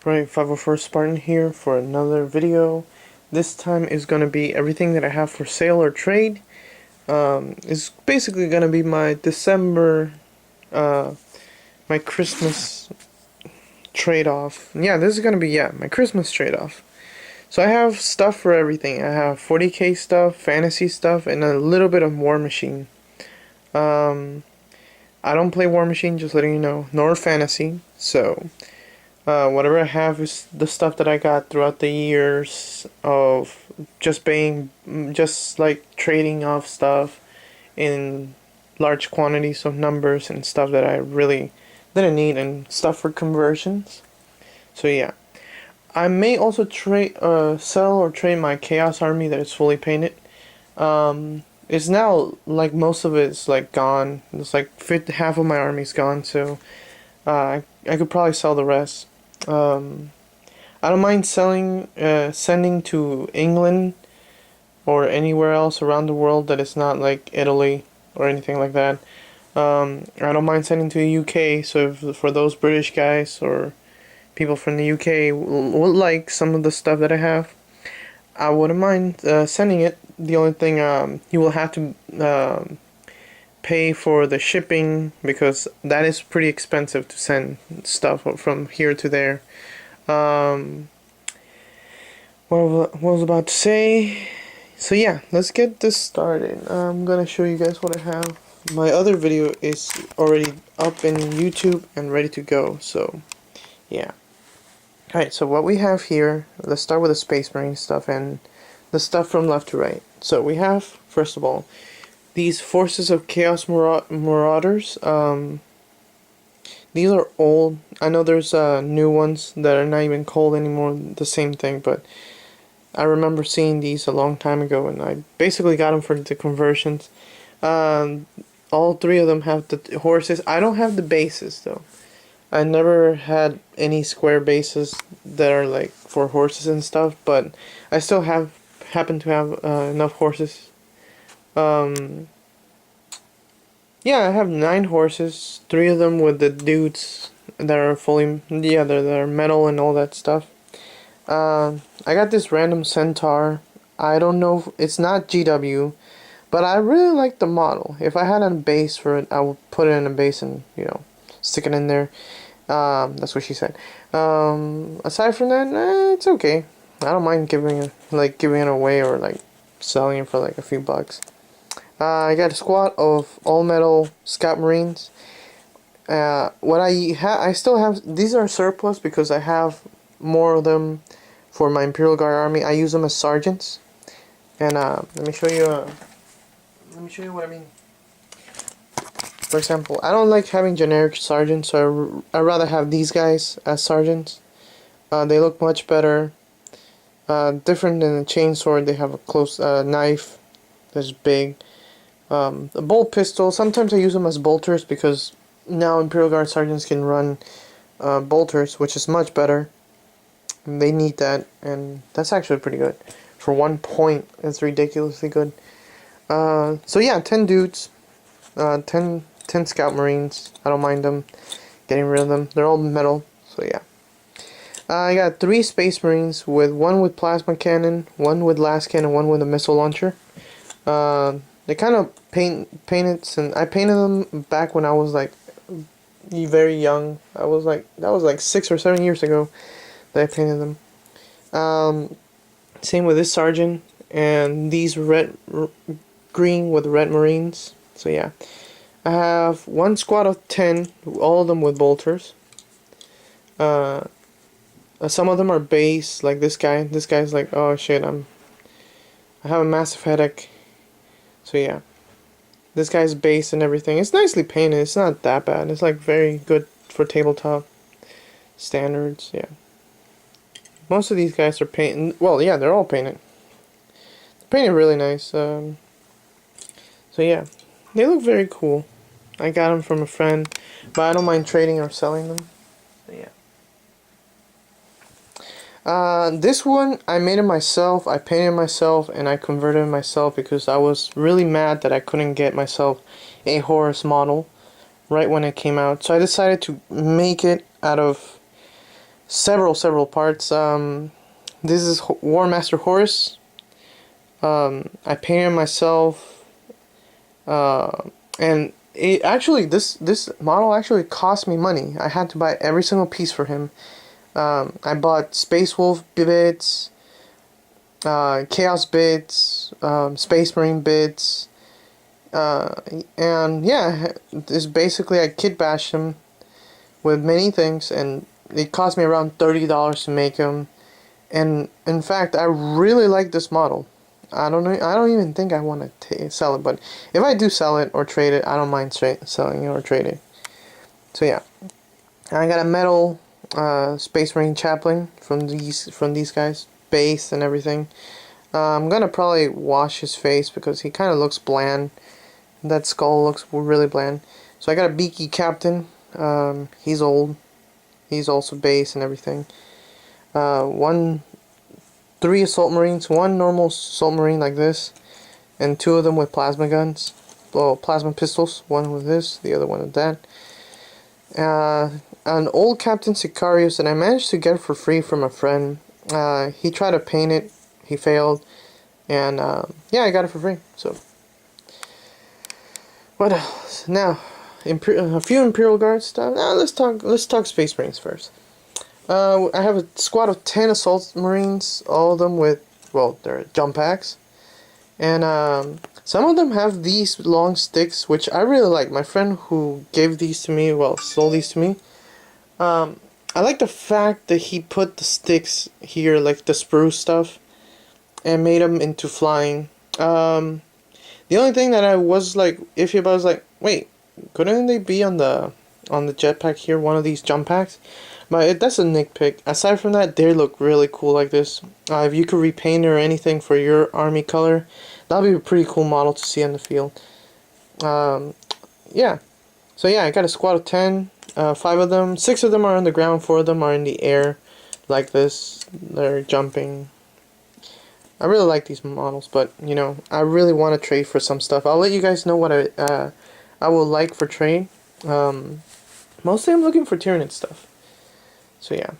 Right, 504 Spartan here for another video. This time is going to be everything that I have for sale or trade. It's basically going to be my December, my Christmas trade-off. Yeah, this is going to be, my Christmas trade-off. So I have stuff for everything. I have 40k stuff, fantasy stuff, and a little bit of War Machine. I don't play War Machine, just letting you know, nor fantasy, so whatever I have is the stuff that I got throughout the years of just like trading off stuff in large quantities of numbers and stuff that I really didn't need and stuff for conversions. So yeah, I may also sell or trade my Chaos Army that is fully painted. It's now like most of it's like gone. It's like half of my army's gone, so I could probably sell the rest. I don't mind sending to England or anywhere else around the world that is not like Italy or anything like that. I don't mind sending to the UK, so for those British guys or people from the UK will like some of the stuff that I have, I wouldn't mind sending it. The only thing, you will have to pay for the shipping, because that is pretty expensive to send stuff from here to there. What was I about to say? So yeah, let's get this started. I'm gonna show you guys what I have. My other video is already up in YouTube and ready to go, so yeah. Alright, so what we have here, let's start with the Space Marine stuff and the stuff from left to right. So we have, first of all, these Forces of Chaos Marauders. These are old. I know there's new ones that are not even called anymore the same thing, but I remember seeing these a long time ago, and I basically got them for the conversions. All three of them have the horses. I don't have the bases though. I never had any square bases that are like for horses and stuff, but I still happen to have enough horses. Yeah, I have 9 horses, 3 of them with the dudes that are fully, they're metal and all that stuff. I got this random centaur. I don't know if it's not GW, but I really like the model. If I had a base for it, I would put it in a base and, stick it in there. That's what she said. Aside from that, it's okay. I don't mind giving it away or like selling it for like a few bucks. I got a squad of all metal Scout Marines. What I still have, these are surplus because I have more of them for my Imperial Guard army. I use them as sergeants, and let me show you what I mean. For example, I don't like having generic sergeants, so I rather have these guys as sergeants. They look much better. Different than the chainsword, they have a close knife that's big. A bolt pistol, sometimes I use them as bolters because now Imperial Guard sergeants can run bolters, which is much better. They need that, and that's actually pretty good. For 1 point, it's ridiculously good. So yeah, 10 dudes, 10 Scout Marines. I don't mind them, getting rid of them. They're all metal, so yeah. I got 3 Space Marines, with 1 with plasma cannon, 1 with las cannon, 1 with a missile launcher. They kind of painted, and I painted them back when I was like very young. That was like 6 or 7 years ago that I painted them. Same with this sergeant and these green with red Marines. So yeah, I have 1 squad of 10, all of them with bolters. Some of them are base, like this guy. This guy's like, oh shit, I have a massive headache. So yeah, this guy's base and everything. It's nicely painted. It's not that bad. It's like very good for tabletop standards. Yeah. Most of these guys are painted. Well, yeah, they're all painted. They're painted really nice. So yeah, they look very cool. I got them from a friend, but I don't mind trading or selling them. So yeah. This one, I made it myself, I painted it myself, and I converted it myself because I was really mad that I couldn't get myself a Horus model right when it came out. So I decided to make it out of several parts. This is War Master Horus. I painted myself, and it actually this model actually cost me money. I had to buy every single piece for him. I bought Space Wolf bits, Chaos bits, Space Marine bits, and yeah, this basically I kit bashed him with many things, and it cost me around $30 to make him. And in fact, I really like this model. I don't know. I don't even think I want to sell it, but if I do sell it or trade it, I don't mind selling it or trade it. So yeah, I got a metal Space Marine chaplain from these guys, base and everything. I'm gonna probably wash his face because he kind of looks bland. That skull looks really bland. So I got a beaky captain. He's old. He's also base and everything. 3 assault marines, 1 normal assault marine like this, and 2 of them with plasma guns. Well, plasma pistols. 1 with this, the other one with that. An old Captain Sicarius that I managed to get for free from a friend. He tried to paint it, he failed, and yeah, I got it for free. So, what else? Now, a few Imperial Guard stuff. Now let's talk Space Marines first. I have a squad of 10 assault marines, all of them with, well, they're jump packs, and some of them have these long sticks, which I really like. My friend who gave these to me, well, sold these to me. I like the fact that he put the sticks here, like the spruce stuff, and made them into flying. The only thing that I was like iffy about was like, wait, couldn't they be on the jetpack here, one of these jump packs? But that's a nitpick. Aside from that, they look really cool like this. If you could repaint it or anything for your army color, that'll be a pretty cool model to see on the field. Yeah. So yeah, I got a squad of 10. 5 of them, 6 of them are on the ground, 4 of them are in the air, like this. They're jumping. I really like these models, but you know, I really want to trade for some stuff. I'll let you guys know what I will like for trade. Mostly I'm looking for Tyranid stuff. So yeah.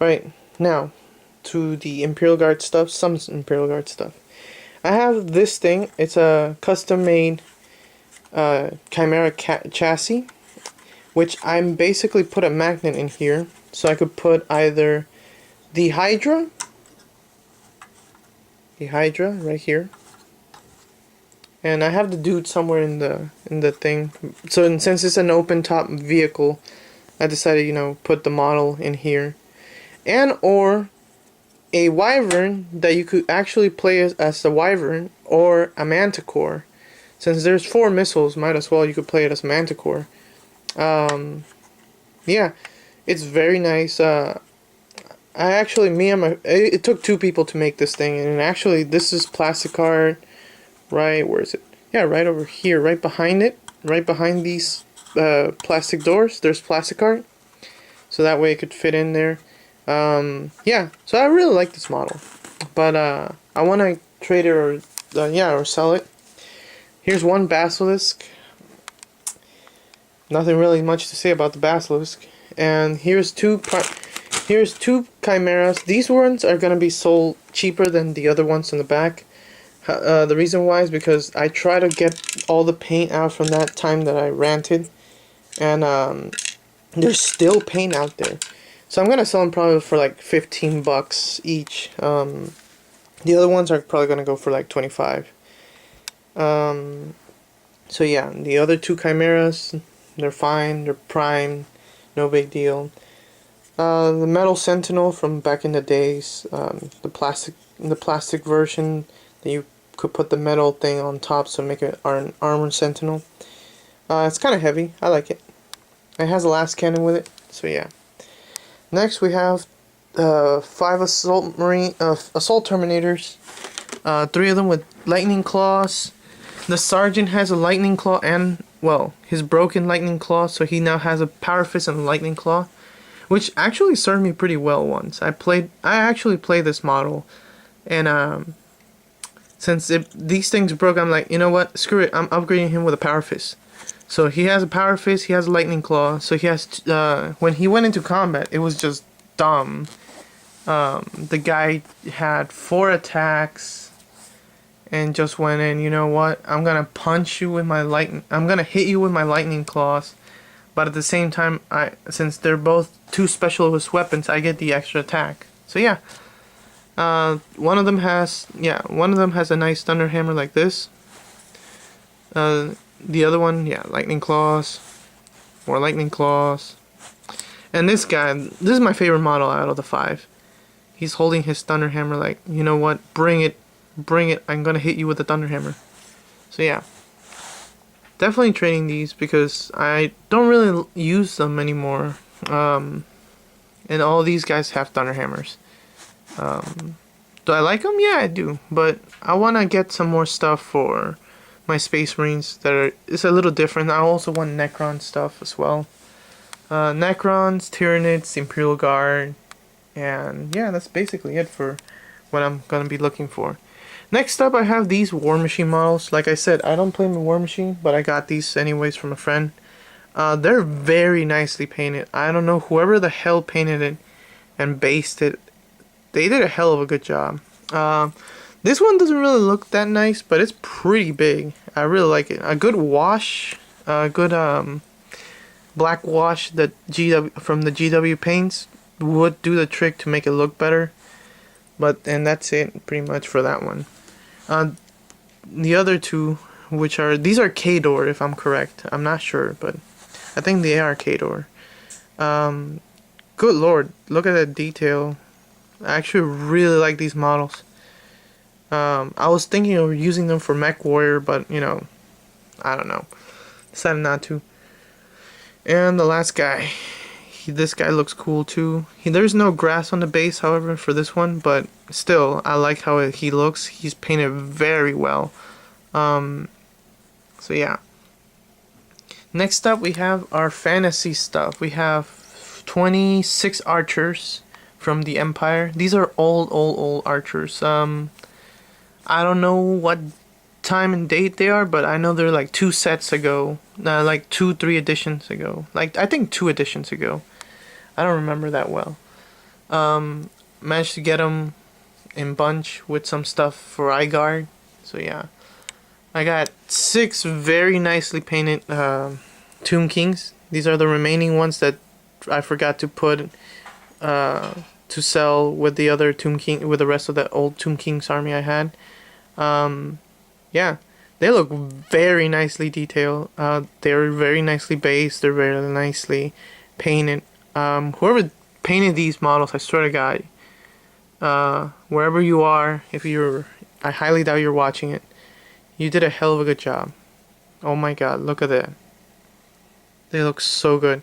Right now to the Imperial Guard stuff. Some Imperial Guard stuff. I have this thing. It's a custom made Chimera chassis, which I'm basically put a magnet in here, so I could put either the Hydra right here, and I have the dude somewhere in the thing. So since it's an open top vehicle, I decided, you know, put the model in here, and or a Wyvern that you could actually play as a Wyvern, or a Manticore. Since there's 4 missiles, might as well you could play it as Manticore. Yeah, it's very nice. It took 2 people to make this thing, and actually this is plastic art. Right, where is it? Yeah, right over here, right behind it, right behind these plastic doors. There's plastic art, so that way it could fit in there. Yeah, so I really like this model, but I want to trade it or or sell it. Here's one Basilisk. Nothing really much to say about the Basilisk. And here's two Chimeras. These ones are gonna be sold cheaper than the other ones in the back. The reason why is because I try to get all the paint out from that time that I ranted, and there's still paint out there. So I'm gonna sell them probably for like $15 each. The other ones are probably gonna go for like 25. So yeah, the other 2 Chimeras, they're fine, they're primed, no big deal. The Metal Sentinel from back in the days, the plastic version that you could put the metal thing on top so make it an armor sentinel. It's kind of heavy. I like it. It has a last cannon with it. So yeah. Next we have 5 assault terminators. 3 of them with lightning claws. The sergeant has a lightning claw and, well, his broken lightning claw, so he now has a power fist and a lightning claw, which actually served me pretty well once. I actually played this model, and since these things broke, I'm like, you know what, screw it, I'm upgrading him with a power fist. So he has a power fist, he has a lightning claw. So he has when he went into combat, it was just dumb. The guy had 4 attacks and just went in. You know what? I'm gonna punch you with my lightning. I'm gonna hit you with my lightning claws. But at the same time, since they're both 2 specialist weapons, I get the extra attack. So yeah. One of them has a nice thunder hammer like this. The other one, yeah, lightning claws, more lightning claws. And this guy, this is my favorite model out of the 5. He's holding his thunder hammer like, you know what, bring it, I'm gonna hit you with the thunder hammer. So yeah, definitely trading these because I don't really use them anymore. And all these guys have thunder hammers. Do I like them? Yeah, I do. But I want to get some more stuff for my Space Marines it's a little different. I also want Necron stuff as well. Necrons, Tyranids, Imperial Guard, and yeah, that's basically it for what I'm gonna be looking for. Next up, I have these War Machine models. Like I said, I don't play with War Machine, but I got these anyways from a friend. They're very nicely painted. I don't know, whoever the hell painted it and based it, they did a hell of a good job. This one doesn't really look that nice, but it's pretty big. I really like it. A good wash, a good black wash that from the GW paints would do the trick to make it look better. And that's it pretty much for that one. The other 2, these are K-Door if I'm correct. I'm not sure, but I think they are K-Door. Good lord, look at that detail. I actually really like these models. I was thinking of using them for Mech Warrior, but you know, I don't know. Decided not to. And the last guy. This guy looks cool too. There's no grass on the base, however, for this one, but still, I like how he looks. He's painted very well. So yeah. Next up, we have our fantasy stuff. We have 26 archers from the Empire. These are old archers. I don't know what time and date they are, but I know they're like 2 sets ago, like 2-3 editions ago. Like I think 2 editions ago. I don't remember that well. Managed to get them in bunch with some stuff for iGuard. So yeah, I got 6 very nicely painted Tomb Kings. These are the remaining ones that I forgot to put to sell with the other Tomb King, with the rest of the old Tomb Kings army I had. Yeah, they look very nicely detailed. They're very nicely based. They're very nicely painted. Whoever painted these models, I swear to God, wherever you are, I highly doubt you're watching it. You did a hell of a good job. Oh my God, look at that. They look so good.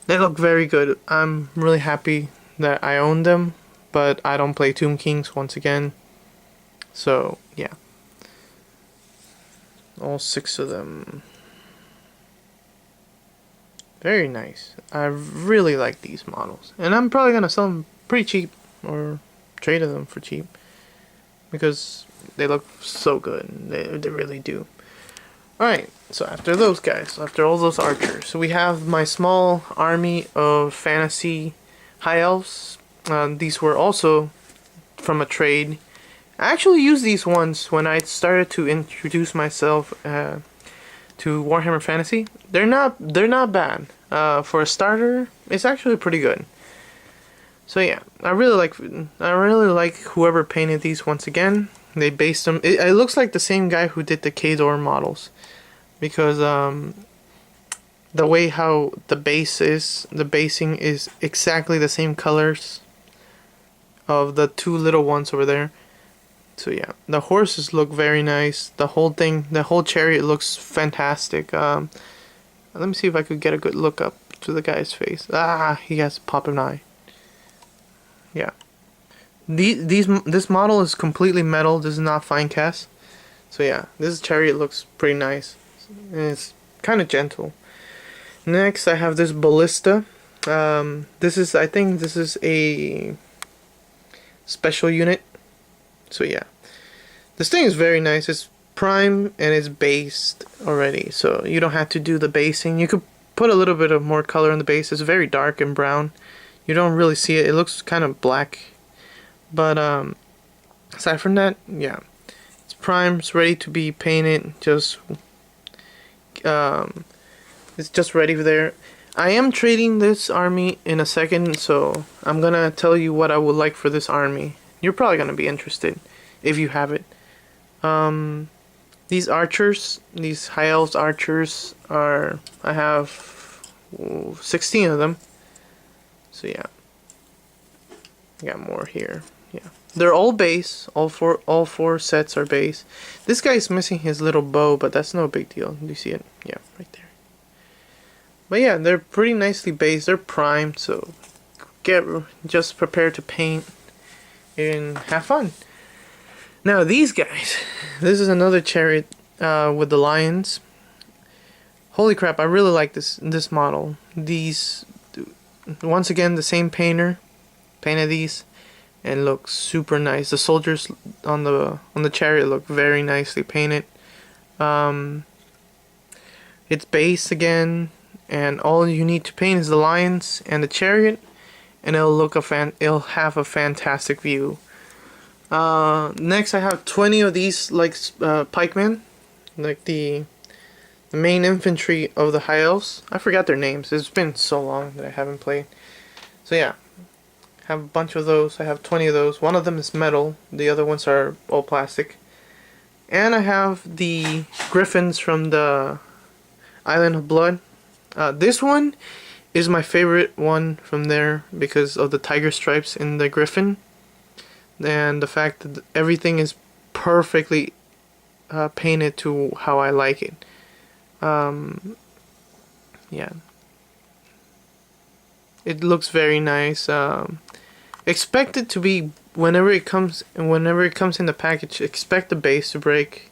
They look very good. I'm really happy that I own them, but I don't play Tomb Kings once again. So, yeah. All 6 of them. Very nice. I really like these models. And I'm probably going to sell them pretty cheap, or trade them for cheap, because they look so good. They really do. Alright, so after those guys, after all those archers, so we have my small army of fantasy high elves. These were also from a trade. I actually used these ones when I started to introduce myself to Warhammer Fantasy. They're not bad. For a starter, it's actually pretty good. So yeah, I really like whoever painted these once again. They based them. It looks like the same guy who did the K-Door models, because the way how the basing is exactly the same colors of the 2 little ones over there. So yeah, the horses look very nice. The whole chariot looks fantastic. Let me see if I could get a good look up to the guy's face. He has a popping eye. Yeah. This model is completely metal. This is not fine cast. So yeah, this chariot looks pretty nice. And it's kind of gentle. Next, I have this ballista. I think this is a special unit. So yeah, this thing is very nice. It's prime and it's based already, so you don't have to do the basing. You could put a little bit of more color in the base. It's very dark and brown. You don't really see it. It looks kind of black. But aside from that, yeah. It's prime, it's ready to be painted. It's just ready for there. I am trading this army in a second, so I'm gonna tell you what I would like for this army. You're probably gonna be interested if you have it. These archers, these High Elves archers I have 16 of them. So yeah, I got more here. Yeah, they're all base. All four sets are base. This guy's missing his little bow, but that's no big deal. Do you see it? Yeah, right there. But yeah, they're pretty nicely based. They're primed, so just prepare to paint and have fun. Now these guys, this is another chariot with the lions. Holy crap! I really like this model. These, once again, the same painter painted these, and looks super nice. The soldiers on the chariot look very nicely painted. It's base again, and all you need to paint is the lions and the chariot, and it'll have a fantastic view. Next I have 20 of these like pikemen, like the main infantry of the High Elves. I forgot their names. It's been so long that I haven't played. So yeah, have a bunch of those. I have 20 of those. One of them is metal. The other ones are all plastic. And I have the griffins from the Island of Blood. This one is my favorite one from there because of the tiger stripes in the griffin. And the fact that everything is perfectly painted to how I like it. Yeah, it looks very nice. Expect it to be whenever it comes in the package. Expect the base to break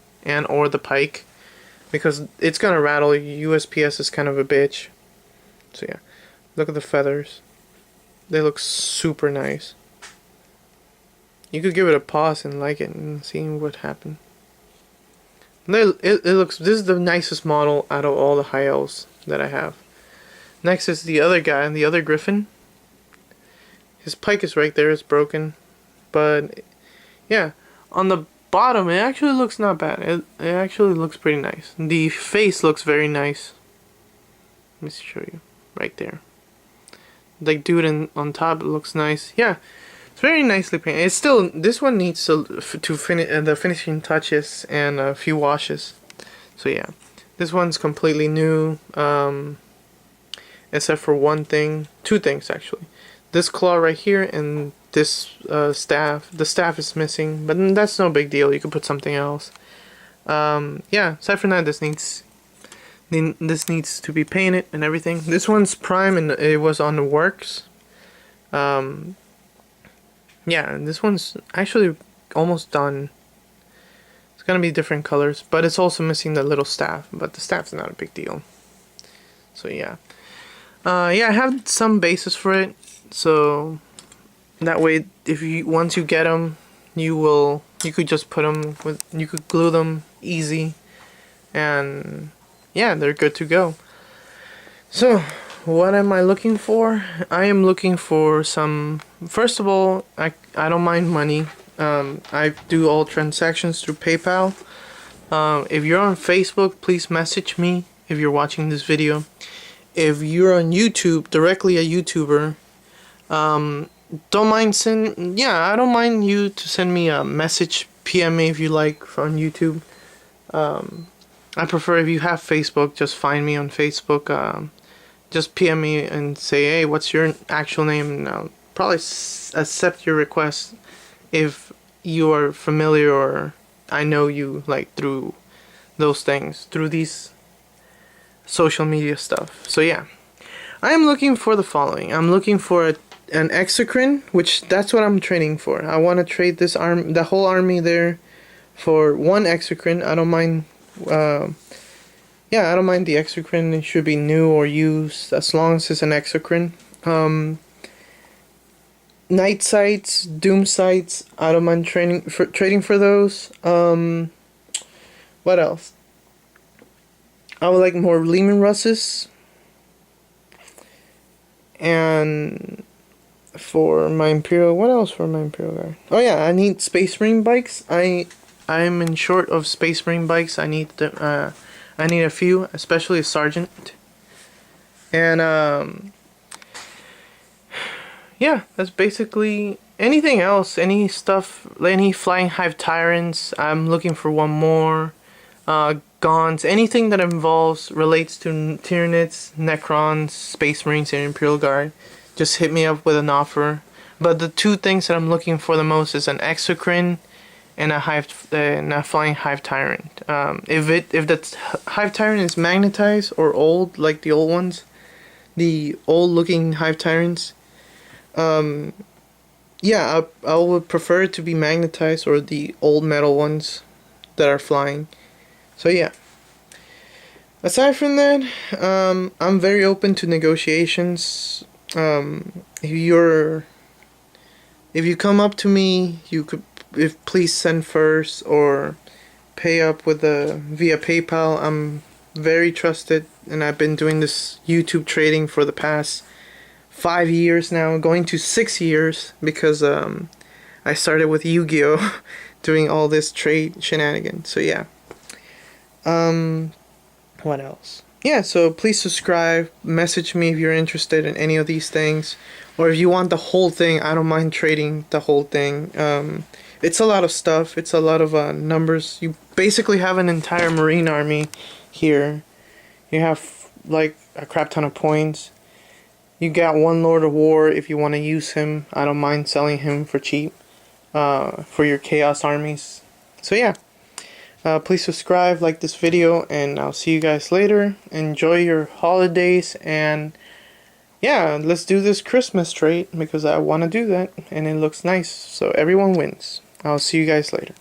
or the pike, because it's gonna rattle. USPS is kind of a bitch. So yeah, look at the feathers. They look super nice. You could give it a pause and like it and see what happened. It looks. This is the nicest model out of all the High Elves that I have. Next is the other guy, the other griffin. His pike is right there. It's broken, but yeah, on the bottom it actually looks not bad. It actually looks pretty nice. The face looks very nice. Let me show you right there. Like dude on top, it looks nice. Yeah. It's very nicely painted. It's still, this one needs to finish the finishing touches and a few washes. So yeah, this one's completely new, except for two things actually. This claw right here and this staff. The staff is missing, but that's no big deal. You could put something else. Yeah, aside from that, this needs to be painted and everything. This one's prime and it was on the works. Yeah, and this one's actually almost done. It's gonna be different colors, but it's also missing the little staff, but the staff's not a big deal. So yeah. Yeah, I have some bases for it, so that way once you get them, you could just put them you could glue them easy, and yeah, they're good to go. So what am I looking for? I am looking for some. First of all, I don't mind money. I do all transactions through PayPal. If you're on Facebook, please message me if you're watching this video. If you're on YouTube, directly a YouTuber, I don't mind you to send me a message, PM me if you like on YouTube. I prefer if you have Facebook, just find me on Facebook. Just PM me and say, hey, what's your actual name? And I'll probably accept your request if you are familiar or I know you like through those things, through these social media stuff. So yeah, I am looking for the following. I'm looking for an Exocrine, which that's what I'm trading for. I want to trade the whole army there for one Exocrine. I don't mind. Yeah, I don't mind the Exocrine. It should be new or used as long as it's an Exocrine. Night sights, doom sights. I don't mind trading for those. What else? I would like more Lehman Russes. And for my Imperial, what else for my Imperial Guard? Oh yeah, I need Space Marine bikes. I'm in short of Space Marine bikes. I need a few, especially a Sergeant. And yeah, that's basically anything else. Any stuff, any flying Hve Tyrants. I'm looking for one more. Gaunts, anything that involves relates to Tyranids, Necrons, Space Marines, and Imperial Guard. Just hit me up with an offer. But the two things that I'm looking for the most is an Exocrine and a flying Hve Tyrant. If the Hve Tyrant is magnetized or old, like the old ones, the old looking Hve Tyrants, yeah, I would prefer it to be magnetized or the old metal ones that are flying. So yeah. Aside from that, I'm very open to negotiations. If you come up to me, you could please send first or pay up with via PayPal. I'm very trusted, and I've been doing this YouTube trading for the past 5 years now, going to 6 years, because I started with Yu-Gi-Oh! Doing all this trade shenanigans. So yeah. What else? Yeah, so please subscribe, message me if you're interested in any of these things, or if you want the whole thing. I don't mind trading the whole thing. It's a lot of stuff, it's a lot of numbers. You basically have an entire Marine army here. You have like a crap ton of points. You got one Lord of War if you want to use him. I don't mind selling him for cheap for your Chaos armies. So yeah. Please subscribe, like this video, and I'll see you guys later. Enjoy your holidays, and yeah, let's do this Christmas trade because I want to do that and it looks nice, so everyone wins. I'll see you guys later.